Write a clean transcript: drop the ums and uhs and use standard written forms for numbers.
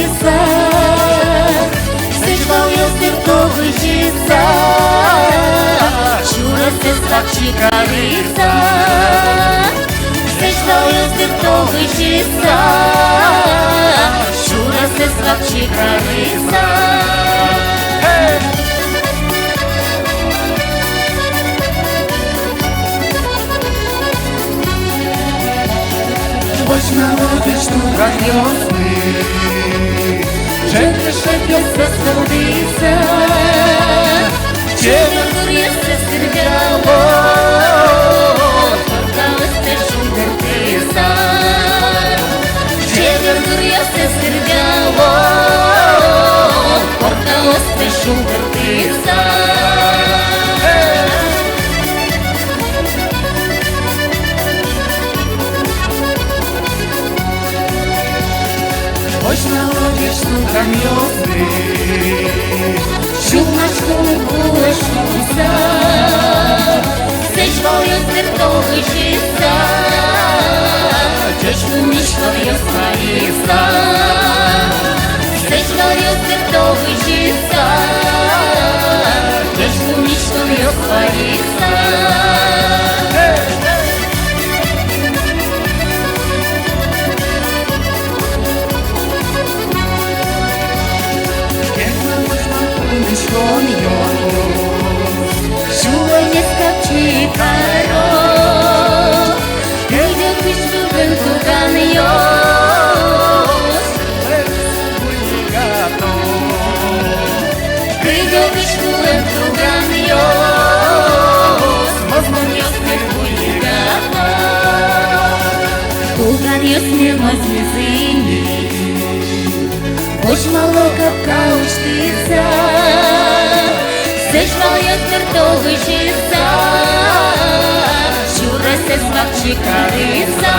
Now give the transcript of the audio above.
visa, sežvaljas ir tavo žysa, šiūras svakčikarysa, sežvaljas ir tavo žysa, šiūras svakčikarysa. Boś małowiesz tu raniosny, że ty szedł ze stolicy, ciebie góry se skrwiało, portałeś też umiertysa. Ciebie góry se skrwiało, portałeś też umiertysa. Boś małowiesz tu raniosny, siłmasz kulę sztusa, sežvaljas ir tavo žysa, ciešų miškaljas vaisa, sežvaljas ir tavo žysa, ciešų miškaljas vaisa. Šiuojas kapčikaro, Gaidė išvūgintų gan jos, Gaidė išvūgintų gan jos, Mazman jos nebuligato, Kulgan jos nemazmizini, Boš malo kapkauštica, sežvaljas ir tavo žysa, šiūras svakčikarysa.